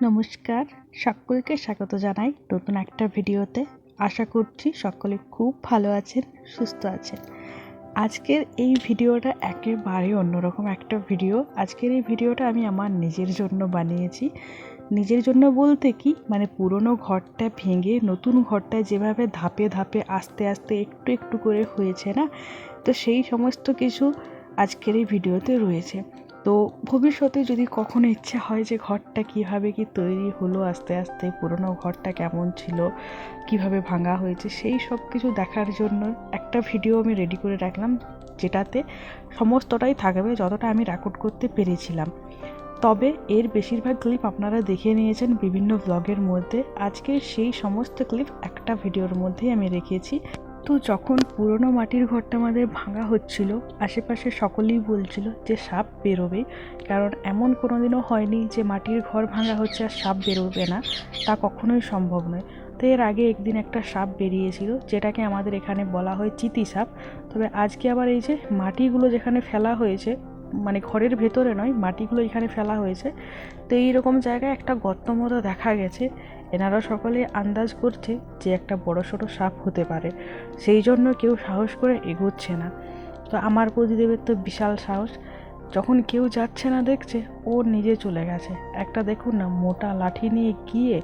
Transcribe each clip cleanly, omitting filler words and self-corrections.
নমস্কার, সকলকে স্বাগত জানাই নতুন একটা ভিডিওতে। আশা করছি সকলে খুব ভালো আছেন, সুস্থ আছেন। আজকের এই ভিডিওটা একেবারে অন্যরকম একটা ভিডিও। আজকের এই ভিডিওটা আমি আমার নিজের জন্য বানিয়েছি। নিজের জন্য বলতে কি, মানে পুরনো ঘরটা ভেঙে নতুন ঘরটায় যেভাবে ধাপে ধাপে আস্তে আস্তে একটু একটু করে হয়েছে না, তো সেই সমস্ত কিছু আজকের এই ভিডিওতে রয়েছে। তো ভবিষ্যতে যদি কখনো ইচ্ছে হয় যে ঘরটা কিভাবে কি তৈরি হলো আস্তে আস্তে, পুরনো ঘরটা কেমন ছিল, কিভাবে ভাঙা হয়েছে, সেই সব কিছু দেখার জন্য একটা ভিডিও আমি রেডি করে রাখলাম, যেটাতে সমস্তটাই থাকবে যতটা আমি রেকর্ড করতে পেরেছিলাম। তবে এর বেশিরভাগ ক্লিপ আপনারা দেখে নিয়েছেন বিভিন্ন ব্লগের মধ্যে। আজকে সেই সমস্ত ক্লিপ একটা ভিডিওর মধ্যেই আমি রেখেছি। তো যখন পুরনো মাটির ঘরটা আমাদের ভাঙা হচ্ছিল, আশেপাশে সকলেই বলছিল যে সাপ বেরোবে, কারণ এমন কোনোদিনও হয়নি যে মাটির ঘর ভাঙা হচ্ছে আর সাপ বেরোবে না, তা কখনোই সম্ভব নয়। তো এর আগে একদিন একটা সাপ বেরিয়েছিল, যেটাকে আমাদের এখানে বলা হয় চিতি সাপ। তবে আজকে আবার এই যে মাটিগুলো যেখানে ফেলা হয়েছে, মানে ঘরের ভেতরে নয়, মাটিগুলো এখানে ফেলা হয়েছে, তো এইরকম জায়গায় একটা গর্ত মতো দেখা গেছে। এনারা সকলে আন্দাজ করছে যে একটা বড়সড় সাপ হতে পারে, সেই জন্য কেউ সাহস করে এগোচ্ছে না। তো আমার প্রতিদেবের তো বিশাল সাহস, যখন কেউ যাচ্ছে না দেখছে, ও নিজে চলে গেছে। একটা দেখুন না, মোটা লাঠি নিয়ে গিয়ে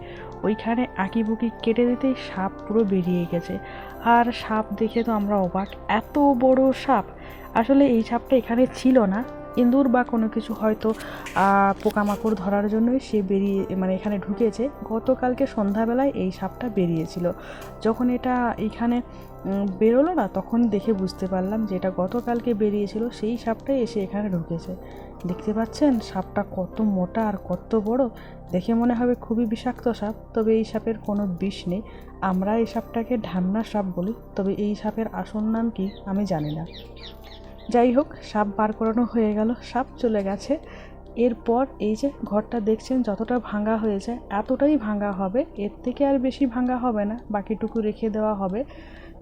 ওইখানে আঁকিবুকি কেটে দিতেই সাপ পুরো বেরিয়ে গেছে। আর সাপ দেখে তো আমরা অবাক, এত বড় সাপ! আসলে এই সাপটা এখানে ছিল না, ইঁদুর বা কোনো কিছু হয়তো পোকামাকড় ধরার জন্যই সে বেরিয়ে, মানে এখানে ঢুকেছে। গতকালকে সন্ধ্যাবেলায় এই সাপটা বেরিয়েছিল। যখন এটা এখানে বেরোলো না, তখন দেখে বুঝতে পারলাম যে এটা গতকালকে বেরিয়েছিল, সেই সাপটাই এসে এখানে ঢুকেছে। দেখতে পাচ্ছেন সাপটা কত মোটা আর কত বড়! দেখে মনে হবে খুবই বিষাক্ত সাপ, তবে এই সাপের কোনো বিষ নেই। আমরা এই সাপটাকে ঢান্না সাপ বলি, তবে এই সাপের আসল নাম কি আমি জানি না। যাই হোক, সাপ বার করানো হয়ে গেল, সাপ চলে গেছে। এরপর এই যে ঘরটা দেখছেন যতটা ভাঙা হয়েছে, এতটাই ভাঙা হবে, এর থেকে আর বেশি ভাঙা হবে না, বাকিটুকু রেখে দেওয়া হবে।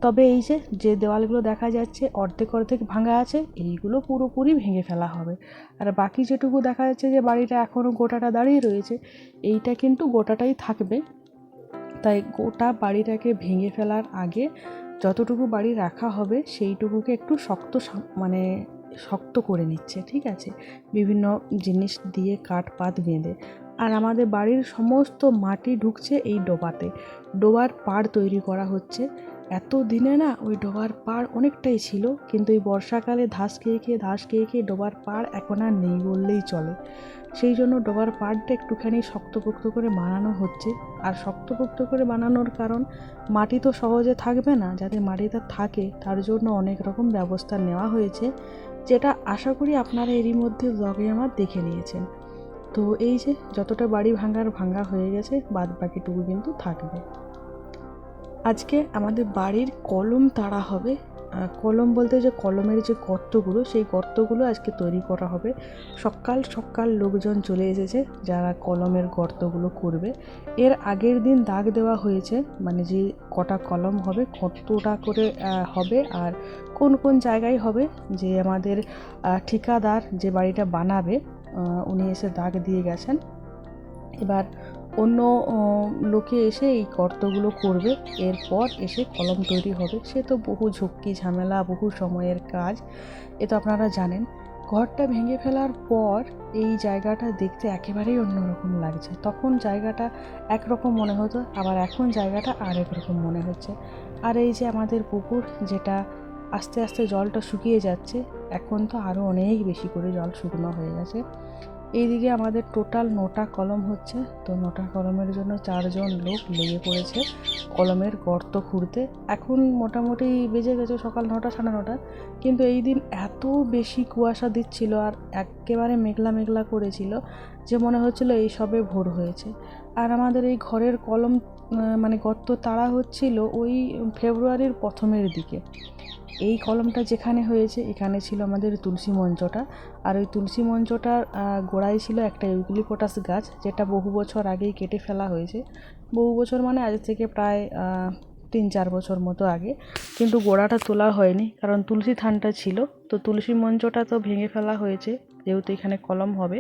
তবে এই যে যে দেওয়ালগুলো দেখা যাচ্ছে অর্ধেক অর্ধেক ভাঙা আছে, এইগুলো পুরোপুরি ভেঙে ফেলা হবে। আর বাকি যেটুকু দেখা যাচ্ছে যে বাড়িটা এখনও গোটাটা দাঁড়িয়ে রয়েছে, এইটা কিন্তু গোটাটাই থাকবে। তাই গোটা বাড়িটাকে ভেঙে ফেলার আগে যতটুকু বাড়ি রাখা হবে সেইটুকুকে একটু মানে শক্ত করে নিচ্ছে, ঠিক আছে, বিভিন্ন জিনিস দিয়ে কাঠ পাত বেঁধে। আর আমাদের বাড়ির সমস্ত মাটি ঢুকছে এই ডোবাতে, ডোবার পাড় তৈরি করা হচ্ছে। এত দিনে না ওই ডোবার পাড় অনেকটাই ছিল, কিন্তু এই বর্ষাকালে ধাস খেয়ে খেয়ে ডোবার পাড় এখন আর নেই বললেই চলে। সেই জন্য ডোবার পাড়টা একটুখানি শক্তপোক্ত করে বানানো হচ্ছে। আর শক্তপোক্ত করে বানানোর কারণ, মাটি তো সহজে থাকবে না, যাতে মাটিটা থাকে তার জন্য অনেক রকম ব্যবস্থা নেওয়া হয়েছে, যেটা আশা করি আপনারা এরই মধ্যে ব্লগে আমার দেখে নিয়েছেন। তো এই যে যতটা বাড়ি ভাঙা হয়ে গেছে, বাদ বাকিটুকু কিন্তু থাকবে। আজকে আমাদের বাড়ির কলম তাড়া হবে। কলম বলতে যে কলমের যে গর্তগুলো, সেই গর্তগুলো আজকে তৈরি করা হবে। সকাল সকাল লোকজন চলে এসেছে যারা কলমের গর্তগুলো করবে। এর আগের দিন দাগ দেওয়া হয়েছে, মানে যে কটা কলম হবে কতটা করে হবে আর কোন কোন জায়গায় হবে, যে আমাদের ঠিকাদার যে বাড়িটা বানাবে উনি এসে দাগ দিয়ে গেছেন। এবার অন্য লোকে এসে এই গর্তগুলো করবে, এরপর এসে কলম তৈরি হবে। সে তো বহু ঝক্কি ঝামেলা, বহু সময়ের কাজ, এ তো আপনারা জানেন। ঘরটা ভেঙে ফেলার পর এই জায়গাটা দেখতে একেবারেই অন্যরকম লাগছে। তখন জায়গাটা একরকম মনে হতো, আবার এখন জায়গাটা আরেক রকম মনে হচ্ছে। আর এই যে আমাদের পুকুর, যেটা আস্তে আস্তে জলটা শুকিয়ে যাচ্ছে, এখন তো আরও অনেক বেশি করে জল শুকনো হয়ে গেছে। এইদিকে আমাদের টোটাল 9টা কলম হচ্ছে। তো 9টা কলমের জন্য 4জন লোক লেগে পড়েছে কলমের গর্ত খুঁড়তে। এখন মোটামুটি বেজে গেছে সকাল 9টা, 9:30। কিন্তু এই দিন এত বেশি কুয়াশা দিচ্ছিল আর একেবারে মেঘলা মেঘলা করেছিল যে মনে হচ্ছিল এই সবে ভোর হয়েছে। আর আমাদের এই ঘরের কলম মানে গর্ত তাড়া হচ্ছিল ওই ফেব্রুয়ারির প্রথমের দিকে। এই কলমটা যেখানে হয়েছে এখানে ছিল আমাদের তুলসী মঞ্চটা, আর ওই তুলসী মঞ্চটার গোড়ায় ছিল একটা ইউক্যালিপটাস গাছ, যেটা বহু বছর আগেই কেটে ফেলা হয়েছে। বহু বছর মানে আজ থেকে প্রায় 3-4 বছর মতো আগে, কিন্তু গোড়াটা তোলা হয়নি কারণ তুলসী থানটা ছিল, তো তুলসী মঞ্চটা তো ভেঙে ফেলা হয়েছে যেহেতু এখানে কলম হবে,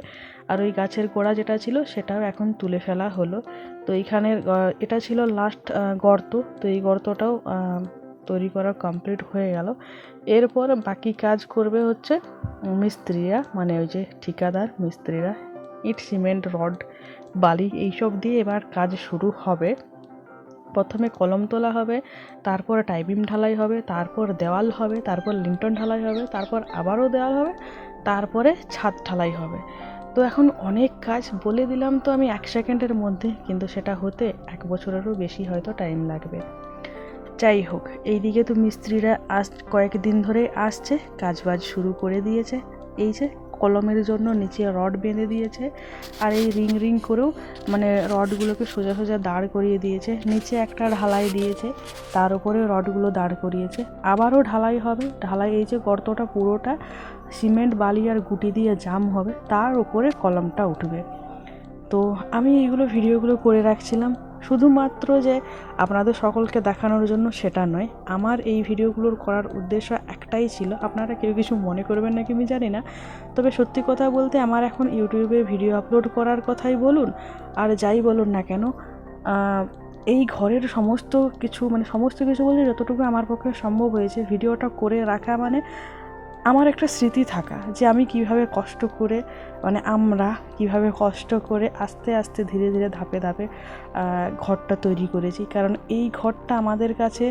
আর ওই গাছের গোড়া যেটা ছিল সেটাও এখন তুলে ফেলা হলো। তো এইখানের এটা ছিল লাস্ট গর্ত, তো এই গর্তটাও তৈরি করা কমপ্লিট হয়ে গেল। এরপর বাকি কাজ করবে হচ্ছে মিস্ত্রিরা, মানে ওই যে ঠিকাদার মিস্ত্রিরা, ইট সিমেন্ট রড বালি এইসব দিয়ে এবার কাজ শুরু হবে। প্রথমে কলম তোলা হবে, তারপর টাই বিম ঢালাই হবে, তারপর দেওয়াল হবে, তারপর লিন্টন ঢালাই হবে, তারপর আবারও দেওয়াল হবে, তারপরে ছাদ ঢালাই হবে। তো এখন অনেক কাজ বলে দিলাম তো আমি 1 সেকেন্ডের মধ্যে, কিন্তু সেটা হতে 1 বছরেরও বেশি হয়তো টাইম লাগবে। যাই হোক, এইদিকে তো মিস্ত্রিরা কয়েকদিন ধরে আসছে, কাজবাজ শুরু করে দিয়েছে। এই যে কলমের জন্য নিচে রড বেঁধে দিয়েছে, আর এই রিং রিং করেও মানে রডগুলোকে সোজা সোজা দাঁড় করিয়ে দিয়েছে। নিচে একটা ঢালাই দিয়েছে, তার উপরে রডগুলো দাঁড় করিয়েছে। আবারও ঢালাই হবে, ঢালাই এই যে গর্তটা পুরোটা সিমেন্ট বালি আর গুটি দিয়ে জাম হবে, তার উপরে কলমটা উঠবে। তো আমি এইগুলো ভিডিওগুলো করে রাখছিলাম শুধুমাত্র যে আপনাদের সকলকে দেখানোর জন্য, সেটা নয়। আমার এই ভিডিওগুলোর করার উদ্দেশ্য একটাই ছিল, আপনারা কেউ কিছু মনে করবেন নাকি আমি জানি না, তবে সত্যি কথা বলতে আমার এখন ইউটিউবে ভিডিও আপলোড করার কথাই বলুন আর যাই বলুন না কেন, এই ঘরের সমস্ত কিছু বলতে যতটুকু আমার পক্ষে সম্ভব হয়েছে ভিডিওটা করে রাখা, মানে আমার একটা স্মৃতি থাকা যে আমি কিভাবে কষ্ট করে, মানে আমরা কিভাবে কষ্ট করে আস্তে আস্তে ধীরে ধীরে ধাপে ধাপে ঘরটা তৈরি করেছি। কারণ এই ঘরটা আমাদের কাছে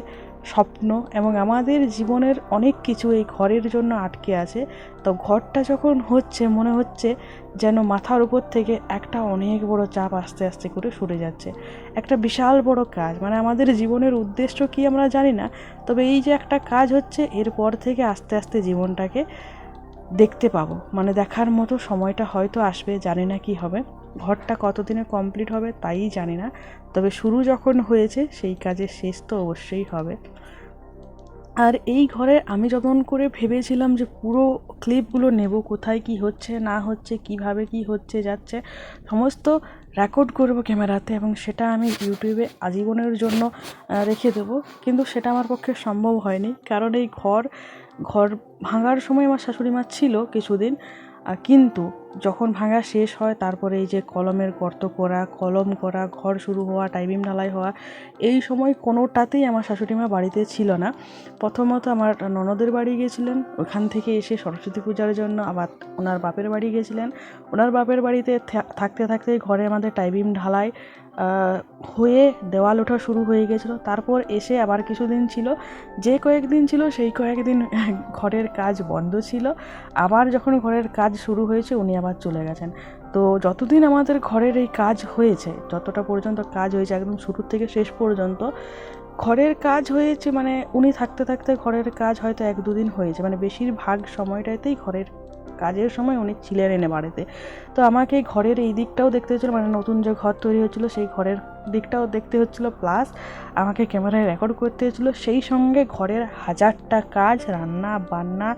স্বপ্ন, এবং আমাদের জীবনের অনেক কিছু এই ঘরের জন্য আটকে আছে। তো ঘরটা যখন হচ্ছে মনে হচ্ছে যেন মাথার উপর থেকে একটা অনেক বড় চাপ আস্তে আস্তে করে সরে যাচ্ছে। একটা বিশাল বড় কাজ, মানে আমাদের জীবনের উদ্দেশ্য কি আমরা জানি না, তবে এই যে একটা কাজ হচ্ছে, এরপর থেকে আস্তে আস্তে জীবনটাকে দেখতে পাবো, মানে দেখার মতো সময়টা হয়তো আসবে, জানি না কি হবে, ঘরটা কতদিনে কমপ্লিট হবে তাই জানি না, তবে শুরু যখন হয়েছে সেই কাজের শেষ তো অবশ্যই হবে। আর এই ঘরে আমি যখন করে ভেবেছিলাম যে পুরো ক্লিপগুলো নেব, কোথায় কি হচ্ছে না হচ্ছে, কিভাবে কি হচ্ছে যাচ্ছে, সমস্ত রেকর্ড করব ক্যামেরাতে, এবং সেটা আমি ইউটিউবে আজীবনের জন্য রেখে দেবো, কিন্তু সেটা আমার পক্ষে সম্ভব হয়নি। কারণ এই ঘর ভাঙার সময় আমার শাশুড়ি মা ছিল কিছুদিন, কিন্তু যখন ভাঙা শেষ হয় তারপরে এই যে কলমের গর্ত করা, কলম করা, ঘর শুরু হওয়া, টাইবিম ঢালাই হওয়া, এই সময় কোনোটাতেই আমার শাশুড়ি মা বাড়িতে ছিল না। প্রথমত আমার ননদের বাড়ি গেছিলেন, ওখান থেকে এসে সরস্বতী পূজার জন্য আবার ওনার বাপের বাড়ি গেছিলেন। ওনার বাপের বাড়িতে থাকতে থাকতে ঘরে আমাদের টাইবিম ঢালাই হয়ে দেওয়াল ওঠা শুরু হয়ে গেছিলো। তারপর এসে আবার কিছুদিন ছিল, যে কয়েকদিন ছিল সেই কয়েকদিন ঘরের কাজ বন্ধ ছিল। আবার যখন ঘরের কাজ শুরু হয়েছে উনি আবার চলে গেছেন। তো যতদিন আমাদের ঘরের এই কাজ হয়েছে, যতটা পর্যন্ত কাজ হয়েছে একদম শুরু থেকে শেষ পর্যন্ত ঘরের কাজ হয়েছে, মানে উনি থাকতে থাকতে ঘরের কাজ হয়তো 1-2 দিন হয়েছে, মানে বেশিরভাগ সময়টাতেই ঘরের কাজের সময় উনি ছিলেন এনে বাড়িতে। তো আমাকে ঘরের এই দিকটাও দেখতে হচ্ছিলো, মানে নতুন যে ঘর তৈরি হচ্ছিলো সেই ঘরের দিকটাও দেখতে হচ্ছিলো, প্লাস আমাকে ক্যামেরায় রেকর্ড করতে হচ্ছিলো, সেই সঙ্গে ঘরের 1000টা কাজ, রান্না বান্না।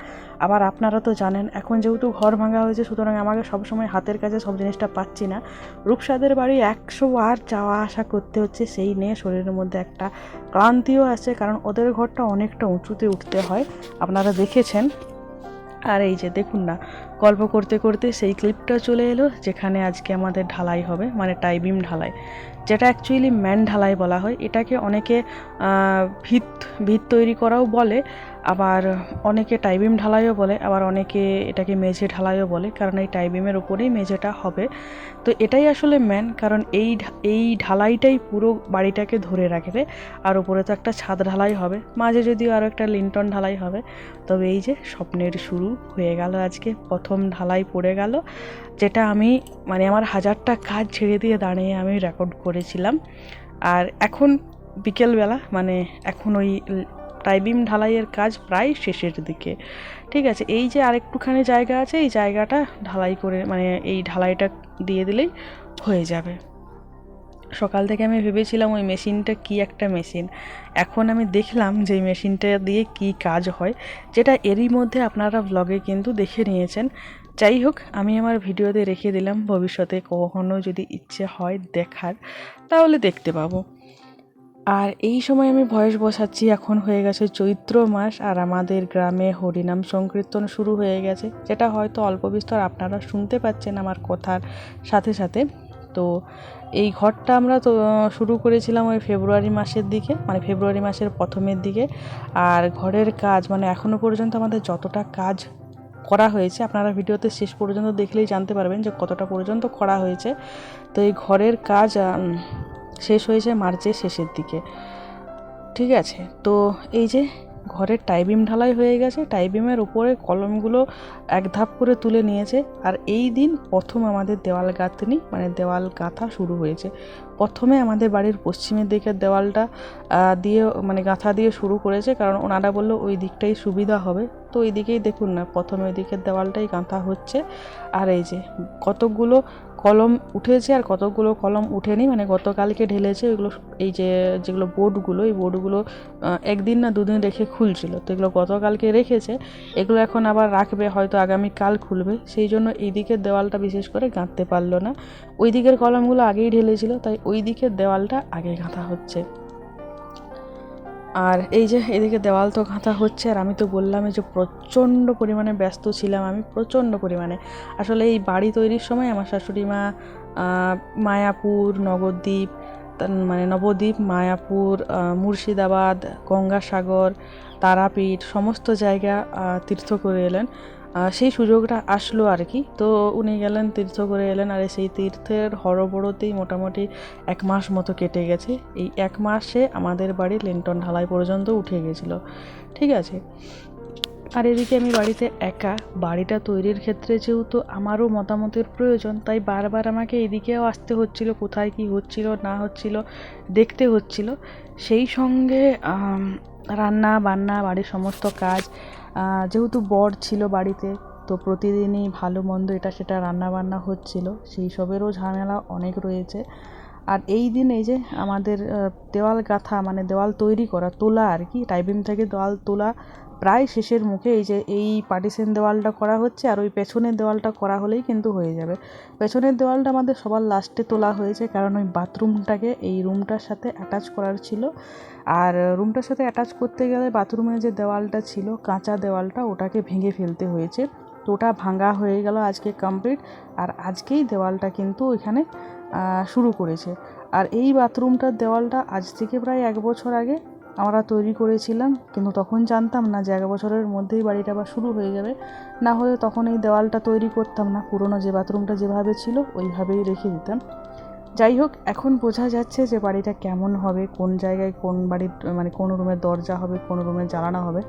আবার আপনারা তো জানেন এখন যেহেতু ঘর ভাঙা হয়েছে, সুতরাং আমাকে সবসময় হাতের কাছে সব জিনিসটা পাচ্ছি না। রূপসাদের বাড়ি 100 বার যাওয়া আসা করতে হচ্ছে, সেই নিয়ে শরীরের মধ্যে একটা ক্লান্তিও আছে, কারণ ওদের ঘরটা অনেকটা উঁচুতে উঠতে হয়, আপনারা দেখেছেন। আর এই যে দেখুন না, গল্প করতে করতে সেই ক্লিপটা চলে এলো যেখানে আজকে আমাদের ঢালাই হবে, মানে টাইবিম ঢালাই, যেটা অ্যাকচুয়ালি ম্যান ঢালাই বলা হয়। এটাকে অনেকে ভিত তৈরি করাও বলে, আবার অনেকে টাইবিম ঢালাইও বলে, আবার অনেকে এটাকে মেঝে ঢালাইও বলে, কারণ এই টাইবিমের উপরেই মেঝেটা হবে। তো এটাই আসলে ম্যান, কারণ এই ঢালাইটাই পুরো বাড়িটাকে ধরে রাখবে। আর উপরে তো একটা ছাদ ঢালাই হবে, মাঝে যদিও আরও একটা লিন্টন ঢালাই হবে। তবে এই যে স্বপ্নের শুরু হয়ে গেল, আজকে প্রথম ঢালাই পড়ে গেল, যেটা আমি মানে আমার 1000টা কাজ ছেড়ে দিয়ে দাঁড়িয়ে আমি রেকর্ড করেছিলাম। আর এখন বিকেলবেলা, মানে এখন ওই টাইবিম ঢালাইয়ের কাজ প্রায় শেষের দিকে। ঠিক আছে, এই যে আরেকটুখানি জায়গা আছে, এই জায়গাটা ঢালাই করে, মানে এই ঢালাইটা দিয়ে দিলেই হয়ে যাবে। সকাল থেকে আমি ভেবেছিলাম ওই মেশিনটা কি একটা মেশিন, এখন আমি দেখলাম যে এই মেশিনটা দিয়ে কি কাজ হয়, যেটা এরই মধ্যে আপনারা ব্লগে কিন্তু দেখে নিয়েছেন। যাই হোক, আমি আমার ভিডিওতে রেখে দিলাম, ভবিষ্যতে কখনো যদি ইচ্ছে হয় দেখার তাহলে দেখতে পাবো। আর এই সময় আমি ভয়েস বসাচ্ছি, এখন হয়ে গেছে চৈত্র মাস আর আমাদের গ্রামে হরিনাম সংকীর্তন শুরু হয়ে গেছে, যেটা হয়তো অল্প বিস্তর আপনারা শুনতে পাচ্ছেন আমার কথার সাথে সাথে। তো এই ঘরটা আমরা তো শুরু করেছিলাম ওই ফেব্রুয়ারি মাসের দিকে, মানে ফেব্রুয়ারি মাসের প্রথমের দিকে। আর ঘরের কাজ মানে এখনও পর্যন্ত আমাদের যতটা কাজ করা হয়েছে, আপনারা ভিডিওতে শেষ পর্যন্ত দেখলেই জানতে পারবেন যে কতটা পর্যন্ত করা হয়েছে। তো এই ঘরের কাজ শেষ হয়েছে মার্চের শেষের দিকে, ঠিক আছে। তো এই যে ঘরের টাইবিম ঢালাই হয়ে গেছে, টাইবিমের উপরে কলমগুলো এক ধাপ করে তুলে নিয়েছে। আর এই দিন প্রথম আমাদের দেওয়াল গাঁথনি মানে দেওয়াল গাঁথা শুরু হয়েছে। প্রথমে আমাদের বাড়ির পশ্চিমের দিকের দেওয়ালটা দিয়ে মানে গাঁথা দিয়ে শুরু করেছে, কারণ ওনারা বললো ওই দিকটাই সুবিধা হবে। তো ওই দিকেই দেখুন না, প্রথমে ওই দিকের দেওয়ালটাই গাঁথা হচ্ছে। আর এই যে কতকগুলো কলম উঠেছে আর কতকগুলো কলম উঠেনি, মানে গতকালকে ঢেলেছে ওইগুলো। এই যে যেগুলো বোর্ডগুলো, এই বোর্ডগুলো একদিন না দুদিন রেখে খুলছিল, তো এগুলো গতকালকে রেখেছে। এগুলো এখন আবার রাখবে, হয়তো আগামীকাল খুলবে, সেই জন্য এই দিকের দেওয়ালটা বিশেষ করে গাঁথতে পারলো না। ওই দিকের কলমগুলো আগেই ঢেলেছিল, তাই ওই দিকের দেওয়ালটা আগে গাঁথা হচ্ছে। আর এই যে এদিকে দেওয়াল তো গাঁথা হচ্ছে, আর আমি তো বললামই যে প্রচণ্ড পরিমাণে ব্যস্ত ছিলাম আমি, প্রচণ্ড পরিমাণে। আসলে এই বাড়ি তৈরির সময় আমার শাশুড়ি মা মায়াপুর, নবদ্বীপ, মানে নবদ্বীপ, মায়াপুর, মুর্শিদাবাদ, গঙ্গাসাগর, তারাপীঠ সমস্ত জায়গা তীর্থ করে এলেন। সেই সুযোগটা আসলো আর কি। তো উনি গেলেন, তীর্থ করে এলেন, আর সেই তীর্থের হরবড়তেই মোটামুটি 1 মাস মতো কেটে গেছে। এই 1 মাসে আমাদের বাড়ি লিন্টন ঢালাই পর্যন্ত উঠে গেছিলো, ঠিক আছে। আর এদিকে আমি বাড়িতে একা, বাড়িটা তৈরির ক্ষেত্রে যেহেতু আমারও মতামতের প্রয়োজন, তাই বারবার আমাকে এদিকেও আসতে হচ্ছিল, কোথায় কি হচ্ছিল না হচ্ছিল দেখতে হচ্ছিল। সেই সঙ্গে রান্না বান্না, বাড়ির সমস্ত কাজ, যেহেতু বর ছিল বাড়িতে, তো প্রতিদিনই ভালো মন্দ এটা সেটা রান্না বান্না হচ্ছিল, সেই সবেরও ঝামেলা অনেক রয়েছে। আর এই দিন এই যে আমাদের দেওয়াল গাঁথা মানে দেওয়াল তৈরি করা, তোলা আর কি, টাইবিম থেকে দেওয়াল তোলা প্রায় শেষের মুখে। এই যে এই পার্টিশন দেওয়ালটা করা হচ্ছে, আর ওই পেছনের দেওয়ালটা করা হলেই কিন্তু হয়ে যাবে। পেছনের দেওয়ালটা আমাদের সবার লাস্টে তোলা হয়েছে, কারণ ওই বাথরুমটাকে এই রুমটার সাথে অ্যাটাচ করার ছিল। আর রুমটার সাথে অ্যাটাচ করতে গেলে বাথরুমের যে দেওয়ালটা ছিল কাঁচা দেওয়ালটা, ওটাকে ভেঙে ফেলতে হয়েছে। তো ওটা ভাঙা হয়ে গেল আজকে কমপ্লিট, আর আজকেই দেওয়ালটা কিন্তু ওইখানে শুরু করেছে। আর এই বাথরুমটার দেওয়ালটা আজ থেকে প্রায় 1 বছর আগে আমরা তৈরি করেছিলাম, কিন্তু তখন জানতাম না যে 1 বছরের মধ্যেই বাড়িটা আবার শুরু হয়ে যাবে। না হলে তখন এই দেওয়ালটা তৈরি করতাম না, পুরনো যে বাথরুমটা যেভাবে ছিল ওইভাবেই রেখে দিতাম। যাই হোক, এখন বোঝা যাচ্ছে যে বাড়িটা কেমন হবে, কোন জায়গায় কোন বাড়ির মানে কোন রুমের দরজা হবে, কোন রুমের জানালা হবে,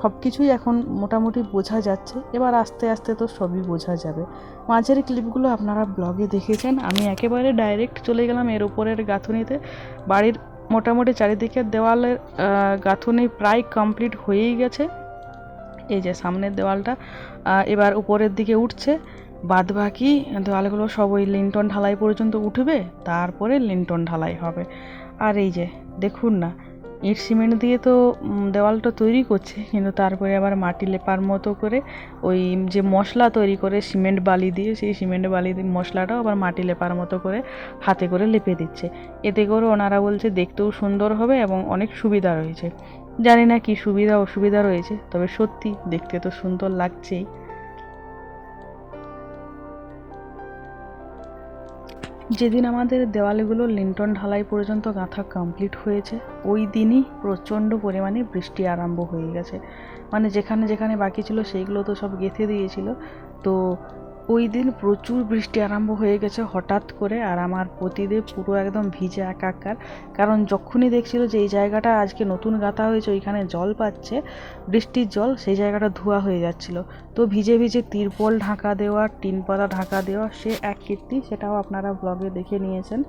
সব কিছুই এখন মোটামুটি বোঝা যাচ্ছে। এবার আস্তে আস্তে তো সবই বোঝা যাবে। মাঝের ক্লিপগুলো আপনারা ব্লগে দেখেছেন, আমি একেবারে ডাইরেক্ট চলে গেলাম এর উপরের গাঁথুনিতে। বাড়ির মোটামুটি চারিদিকের দেওয়ালের গাঁথুনি প্রায় কমপ্লিট হয়েই গেছে। এই যে সামনের দেওয়ালটা এবার উপরের দিকে উঠছে, বাদবাকি দেওয়ালগুলো সব ওই লিন্টন ঢালাই পর্যন্ত উঠবে, তারপরে লিন্টন ঢালাই হবে। আর এই যে দেখুন না, ইট সিমেন্ট দিয়ে তো দেওয়ালটা তৈরি করছে, কিন্তু তারপরে আবার মাটি লেপার মতো করে ওই যে মশলা তৈরি করে সিমেন্ট বালি দিয়ে, সেই সিমেন্ট বালি দিয়ে মশলাটাও আবার মাটি লেপার মতো করে হাতে করে লেপে দিচ্ছে। এতে করে ওনারা বলছে দেখতেও সুন্দর হবে এবং অনেক সুবিধা রয়েছে। জানি না কি সুবিধা অসুবিধা রয়েছে, তবে সত্যি দেখতে তো সুন্দর লাগছেই। যেদিন আমাদের দেওয়ালগুলো লিন্টন ঢালাই পর্যন্ত গাঁথা কমপ্লিট হয়েছে, ওই দিনই প্রচণ্ড পরিমাণে বৃষ্টি আরম্ভ হয়ে গেছে। মানে যেখানে যেখানে বাকি ছিল সেইগুলো তো সব গেঁথে দিয়েছিল। তো ওই দিন প্রচুর বৃষ্টি আরম্ভ হয়ে গেছে হঠাৎ করে, আর আমার পতিদেব পুরো একদম ভিজে একাকার। কারণ যখনই দেখছিল যে এই জায়গাটা আজকে নতুন গাঁথা হয়েছে ওইখানে জল পাচ্ছে, বৃষ্টির জল, সেই জায়গাটা ধোয়া হয়ে যাচ্ছিল। তো ভিজে ভিজে তিরপল ঢাকা দেওয়া, টিন পাতা ঢাকা দেওয়া, সে এক কীর্তি, সেটাও আপনারা ব্লগে দেখে নিয়েছেন।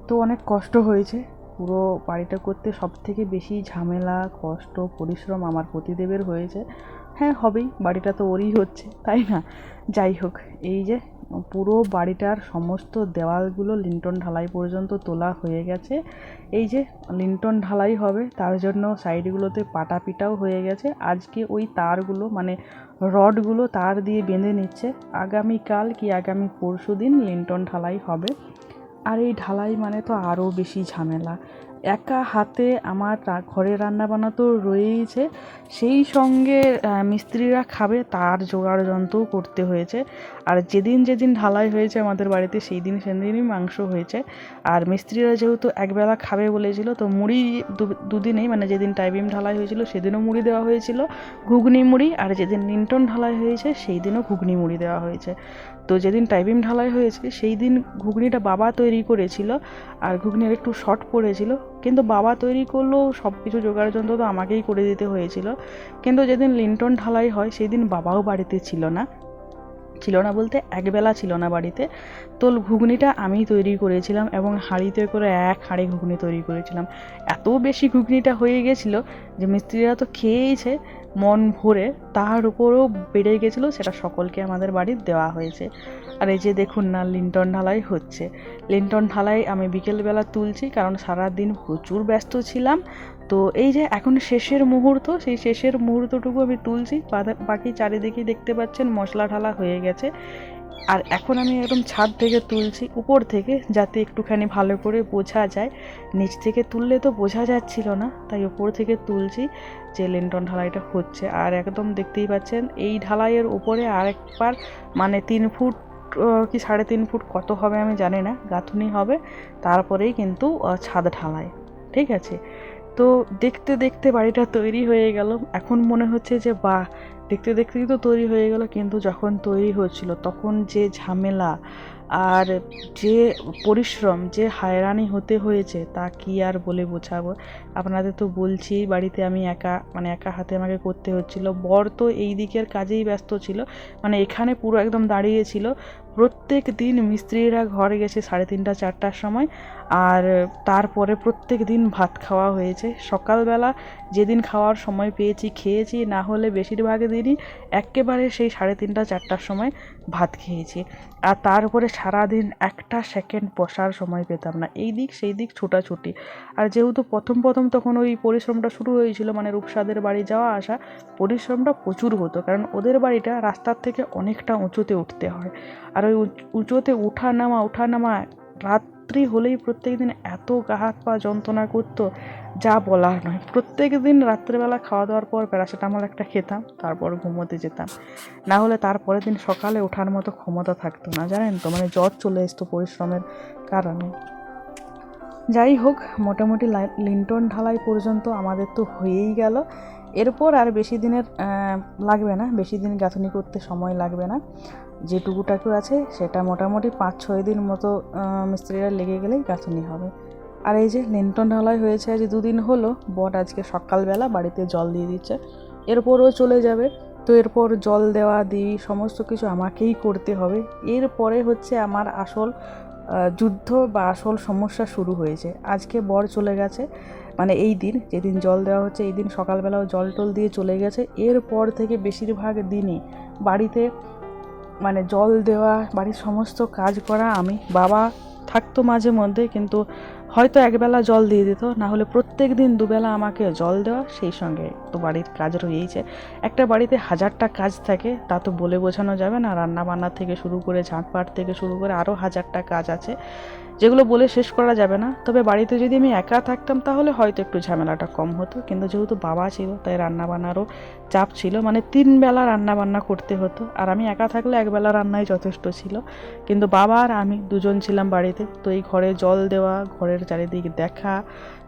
তো অনেক কষ্ট হয়েছে। পুরো বাড়িটা করতে সবথেকে বেশি ঝামেলা, কষ্ট, পরিশ্রম আমার পতিদেবের হয়েছে। হ্যাঁ, হবেই, বাড়িটা তো ওরই হচ্ছে, তাই না? যাই হোক, এই যে পুরো বাড়িটার সমস্ত দেওয়ালগুলো লিন্টন ঢালাই পর্যন্ত তোলা হয়ে গেছে। এই যে লিন্টন ঢালাই হবে তার জন্য সাইডগুলোতে পাটা পিটাও হয়ে গেছে। আজকে ওই তারগুলো মানে রডগুলো তার দিয়ে বেঁধে নিচ্ছে, আগামীকাল কি আগামী পরশু দিন লিন্টন ঢালাই হবে। আর এই ঢালাই মানে তো আরও বেশি ঝামেলা। একা হাতে আমার ঘরে রান্নাবান্না তো রয়েইছে, সেই সঙ্গে মিস্ত্রিরা খাবে তার জোগাড় যন্ত্রও করতে হয়েছে। আর যেদিন যেদিন ঢালাই হয়েছে আমাদের বাড়িতে সেই দিন সেদিনই মাংস হয়েছে। আর মিস্ত্রিরা যেহেতু একবেলা খাবে বলেছিল, তো মুড়ি দুদিনেই, মানে যেদিন টাইবিম ঢালাই হয়েছিল সেদিনও মুড়ি দেওয়া হয়েছিল, ঘুগনি মুড়ি, আর যেদিন লিন্টন ঢালাই হয়েছে সেই দিনও ঘুগনি মুড়ি দেওয়া হয়েছে। তো যেদিন টাইবিম ঢালাই হয়েছে সেই দিন ঘুগনিটা বাবা তৈরি করেছিল, আর ঘুগনির একটু শর্ট পড়েছিল, কিন্তু বাবা তৈরি করলেও সব কিছু জোগাড় যন্ত্র তো আমাকেই করে দিতে হয়েছিল। কিন্তু যেদিন লিন্টন ঢালাই হয় সেই দিন বাবাও বাড়িতে ছিল না, বলতে একবেলা ছিল না বাড়িতে। তো ঘুগনিটা আমি তৈরি করেছিলাম এবং হাঁড়িতে করে এক হাঁড়ি ঘুগনি তৈরি করেছিলাম। এত বেশি ঘুগনিটা হয়ে গেছিলো যে মিস্ত্রিরা তো খেয়েইছে মন ভরে, তার উপরেও বেড়ে গেছিলো, সেটা সকলকে আমাদের বাড়ির দেওয়া হয়েছে। আর এই যে দেখুন না, লিন্টন ঢালাই হচ্ছে। লিন্টন ঢালাই আমি বিকেলবেলা তুলছি, কারণ সারাদিন প্রচুর ব্যস্ত ছিলাম। তো এই যে এখন শেষের মুহূর্ত, সেই শেষের মুহূর্তটুকু আমি তুলছি, বাকি চারিদিকেই দেখতে পাচ্ছেন মশলা ঢালা হয়ে গেছে। আর এখন আমি একদম ছাদ থেকে তুলছি, উপর থেকে, যাতে একটুখানি ভালো করে বোঝা যায়। নিচ থেকে তুললে তো বোঝা যাচ্ছিল না, তাই উপর থেকে তুলছি যে লিন্টন ঢালাইটা হচ্ছে। আর একদম দেখতেই পাচ্ছেন এই ঢালাইয়ের উপরে আরেকবার, মানে 3 ফুট কি 3.5 ফুট কত হবে আমি জানি না, গাঁথুনি হবে, তারপরেই কিন্তু ছাদ ঢালাই। ঠিক আছে, তো দেখতে দেখতে বাড়িটা তৈরি হয়ে গেল। এখন মনে হচ্ছে যে বাহ, দেখতে দেখতেই তো তৈরি হয়ে গেল, কিন্তু যখন তৈরি হচ্ছিল তখন যে ঝামেলা আর যে পরিশ্রম, যে হয়রানি হতে হয়েছে তা কি আর বলে বোঝাবো। আপনাদের তো বলছি বাড়িতে আমি একা, মানে একা হাতে আমাকে করতে হচ্ছিল। বর তো এই দিকের কাজেই ব্যস্ত ছিল, মানে এখানে পুরো একদম দাঁড়িয়ে ছিল। প্রত্যেক দিন মিস্ত্রিরা ঘরে গেছে 3:30 4টার সময়, আর তারপরে প্রত্যেক দিন ভাত খাওয়া হয়েছে। সকালবেলা যেদিন খাওয়ার সময় পেয়েছি খেয়েছি, না হলে বেশিরভাগ দিনই একেবারে সেই 3:30 4টার সময় ভাত খেয়েছি। আর তার উপরে সারাদিন একটা সেকেন্ড বসার সময় পেতাম না, এই দিক সেই দিক ছোটাছুটি। আর যেহেতু প্রথম প্রথম তখন ওই পরিশ্রমটা শুরু হয়েছিল, মানে রূপসাদের বাড়ি যাওয়া আসা, পরিশ্রমটা প্রচুর হতো, কারণ ওদের বাড়িটা রাস্তার থেকে অনেকটা উঁচুতে উঠতে হয়। আর ওই উঁচুতে ওঠা নামা রাত্রি হলেই প্রত্যেক দিন এত গা হাত পা যন্ত্রণা করতো, যা বলার নয়। প্রত্যেক দিন রাত্রেবেলা খাওয়া দাওয়ার পর প্যারাসিটামল একটা খেতাম, তারপর ঘুমোতে যেতাম, না হলে তারপরের দিন সকালে ওঠার মতো ক্ষমতা থাকতো না, জানেন তো, মানে জ্বর চলে আসতো পরিশ্রমের কারণে। যাই হোক, মোটামুটি লিন্টন ঢালাই পর্যন্ত আমাদের তো হয়েই গেল। এরপর আর বেশি দিনের লাগবে না, বেশি দিন গাঁথনি করতে সময় লাগবে না। যেটুকুটাকু আছে সেটা মোটামুটি 5-6 দিন মতো মিস্ত্রিরা লেগে গেলেই গাঁথনি হবে। আর এই যে লিন্টন ঢালাই হয়েছে আজ 2 দিন হলো, বট আজকে সকালবেলা বাড়িতে জল দিয়ে দিচ্ছে, এরপরও চলে যাবে। তো এরপর জল দেওয়া দিই সমস্ত কিছু আমাকেই করতে হবে। এরপরে হচ্ছে আমার আসল যুদ্ধ বা আসল সমস্যা শুরু হয়েছে। আজকে বর চলে গেছে, মানে এই দিন যেদিন জল দেওয়া হচ্ছে এই দিন সকালবেলাও জল টল দিয়ে চলে গেছে। এরপর থেকে বেশিরভাগ দিনই বাড়িতে, মানে জল দেওয়া, বাড়ির সমস্ত কাজ করা আমি, বাবা থাকতো মাঝে মধ্যে, কিন্তু হয়তো একবেলা জল দিয়ে দিত, না হলে প্রত্যেক দিন দুবেলা আমাকে জল দেওয়া, সেই সঙ্গে তো বাড়ির কাজ রয়েইছে। একটা বাড়িতে 1000টা কাজ থাকে, তা তো বলে বোঝানো যাবে না। রান্না বান্না থেকে শুরু করে ঝাঁটপাট থেকে শুরু করে আরও 1000টা কাজ আছে, যেগুলো বলে শেষ করা যাবে না। তবে বাড়িতে যদি আমি একা থাকতাম তাহলে হয়তো একটু ঝামেলাটা কম হতো, কিন্তু যেহেতু বাবা ছিল তাই রান্নাবান্নারও চাপ ছিল, মানে 3 বেলা রান্নাবান্না করতে হতো। আর আমি একা থাকলে একবেলা রান্নাই যথেষ্ট ছিল, কিন্তু বাবা আর আমি দুজন ছিলাম বাড়িতে। তো এই ঘরে জল দেওয়া, ঘরের চারিদিক দেখা,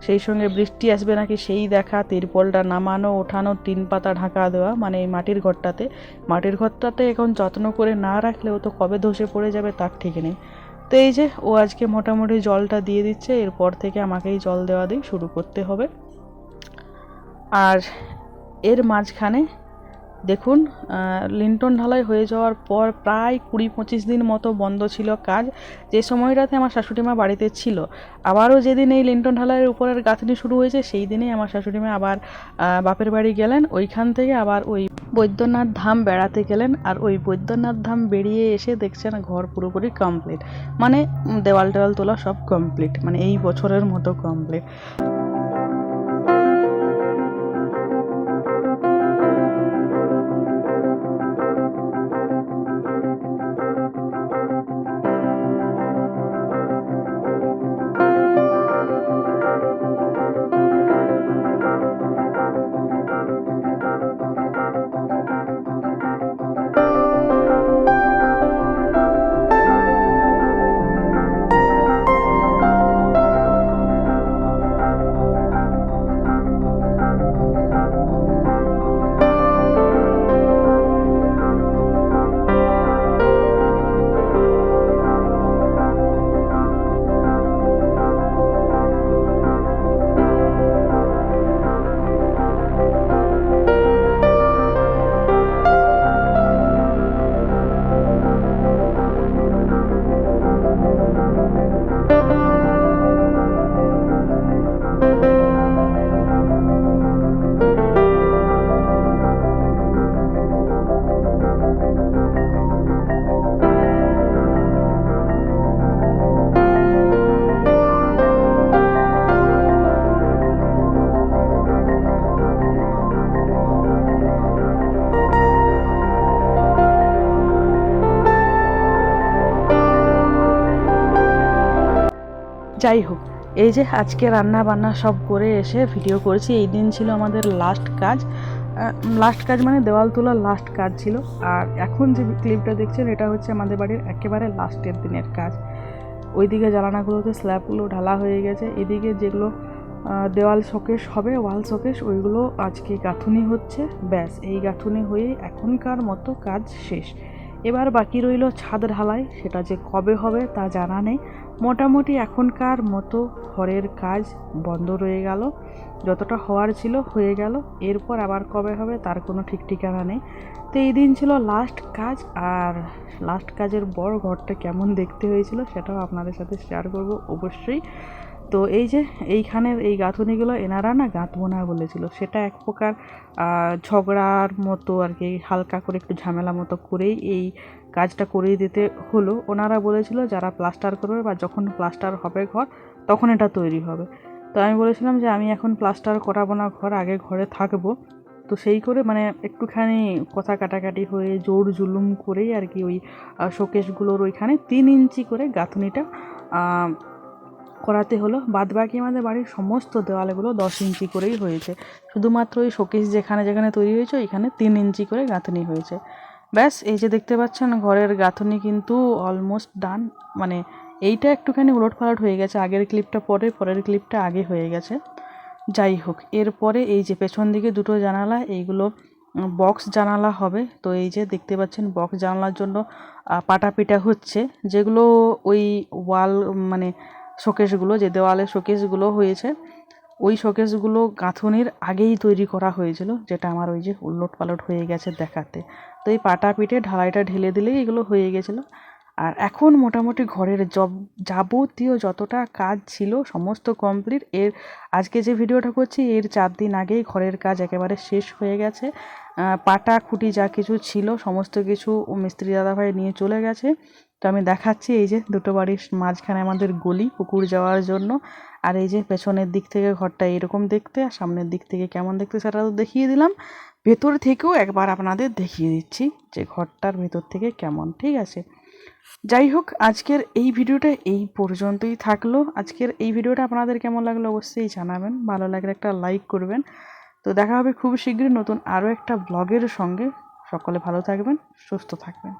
সেই সঙ্গে বৃষ্টি আসবে নাকি সেই দেখা, তিরপলটা নামানো ওঠানো, 3 পাতা ঢাকা দেওয়া, মানে এই মাটির ঘরটাতে এখন যত্ন করে না রাখলেও তো কবে ধসে পড়ে যাবে তার ঠিক নেই। তো এই যে ও আজকে মোটামুটি জলটা দিয়ে দিচ্ছে, এরপর থেকে আমাকেই জল দেওয়া দিয়ে শুরু করতে হবে। আর এর মাঝখানে দেখুন, লিন্টন ঢালাই হয়ে যাওয়ার পর প্রায় 20-25 দিন মতো বন্ধ ছিল কাজ, যে সময়টাতে আমার শাশুড়িমা বাড়িতে ছিল। আবারও যেদিন এই লিন্টন ঢালাইয়ের উপরের গাঁথনি শুরু হয়েছে সেই দিনেই আমার শাশুড়িমা আবার বাপের বাড়ি গেলেন, ওইখান থেকে আবার ওই বৈদ্যনাথ ধাম বেড়াতে গেলেন। আর ওই বৈদ্যনাথ ধাম বেরিয়ে এসে দেখছেন ঘর পুরোপুরি কমপ্লিট, মানে দেওয়াল টেওয়াল তোলা সব কমপ্লিট, মানে এই বছরের মতো কমপ্লিট। যাই হোক, এই যে আজকে রান্না বান্না সব করে এসে ভিডিও করেছি। এই দিন ছিল আমাদের লাস্ট কাজ মানে দেওয়াল তোলার লাস্ট কাজ ছিল। আর এখন যে ক্লিপটা দেখছেন এটা হচ্ছে আমাদের বাড়ির একেবারে লাস্টের দিনের কাজ। ওইদিকে জানালাগুলোতে স্ল্যাবগুলো ঢালা হয়ে গেছে, এদিকে যেগুলো দেওয়াল শোকেস হবে, ওয়াল শোকেস, ওইগুলো আজকে গাঁথুনি হচ্ছে। ব্যাস, এই গাঁথুনি হয়ে এখনকার মতো কাজ শেষ। এবার বাকি রইল ছাদ ঢালাই, সেটা যে কবে হবে তা জানা নেই। মোটামুটি এখনকার মতো ঘরের কাজ বন্ধ রয়ে গেল, যতটা হওয়ার ছিল হয়ে গেল। এরপর আবার কবে হবে তার কোনো ঠিক ঠিকানা নেই। তো এই দিন ছিল লাস্ট কাজ, আর লাস্ট কাজের পর ঘরটা কেমন দেখতে হয়েছিল সেটাও আপনাদের সাথে শেয়ার করব অবশ্যই। তো এই যে এইখানের এই গাঁথুনিগুলো এনারা না গাঁথবো না বলেছিল, সেটা এক প্রকার ঝগড়ার মতো আর কি, হালকা করে একটু ঝামেলা মতো করেই এই কাজটা করিয়ে দিতে হলো। ওনারা বলেছিল যারা প্লাস্টার করবে বা যখন প্লাস্টার হবে ঘর তখন এটা তৈরি হবে। তো আমি বলেছিলাম যে আমি এখন প্লাস্টার করাবো না ঘর, আগে ঘরে থাকবো। তো সেই করে মানে একটুখানি কথা কাটাকাটি হয়ে জোর জুলুম করেই আর কি ওই শোকেসগুলোর ওইখানে 3 ইঞ্চি করে গাঁথুনিটা করাতে হলো। বাদবাকি আমাদের বাড়ির সমস্ত দেওয়ালগুলো 10 ইঞ্চি করেই হয়েছে। শুধুমাত্র ওই শোকেস যেখানে যেখানে তৈরি হয়েছে ওইখানে 3 ইঞ্চি করে গাঁথুনি হয়েছে। ব্যাস, এই যে দেখতে পাচ্ছেন ঘরের গাঁথুনি কিন্তু অলমোস্ট ডান। মানে এইটা একটুখানি উলটপালট হয়ে গেছে, আগের ক্লিপটা পরে, পরের ক্লিপটা আগে হয়ে গেছে। যাই হোক, এরপরে এই যে পেছন দিকে দুটো জানালা, এইগুলো বক্স জানালা হবে। তো এই যে দেখতে পাচ্ছেন বক্স জানালার জন্য পাটাপিটা হচ্ছে, যেগুলো ওই ওয়াল মানে শোকেসগুলো, যে দেওয়ালে শোকেসগুলো হয়েছে ওই শোকেসগুলো গাঁথুনির আগেই তৈরি করা হয়েছিল, যেটা আমার ওই যে উলট পালট হয়ে গেছে দেখাতে। তো এই পাটাপিটে ঢালাইটা ঢেলে দিলেই এগুলো হয়ে গেছিলো। আর এখন মোটামুটি ঘরের যাবতীয় যতটা কাজ ছিল সমস্ত কমপ্লিট। আজকে যে ভিডিওটা করছি এর 4 দিন আগেই ঘরের কাজ একেবারে শেষ হয়ে গেছে। পাটা খুঁটি যা কিছু ছিল সমস্ত কিছু মিস্ত্রি দাদাভাই নিয়ে চলে গেছে। তো আমি দেখাচ্ছি, এই যে দুটো বাড়ির মাঝখানে আমাদের গলি পুকুর যাওয়ার জন্য। আর এই যে পেছনের দিক থেকে ঘরটা এরকম দেখতে, আর সামনের দিক থেকে কেমন দেখতে সেটা তো দেখিয়ে দিলাম। ভেতর থেকেও একবার আপনাদের দেখিয়ে দিচ্ছি যে ঘরটার ভেতর থেকে কেমন। ঠিক আছে, যাই হোক, আজকের এই ভিডিওটা এই পর্যন্তই থাকলো। আজকের এই ভিডিওটা আপনাদের কেমন লাগলো অবশ্যই জানাবেন, ভালো লাগলে একটা লাইক করবেন। তো দেখা হবে খুব শীঘ্রই নতুন আরও একটা ব্লগের সঙ্গে। সকলে ভালো থাকবেন, সুস্থ থাকবেন।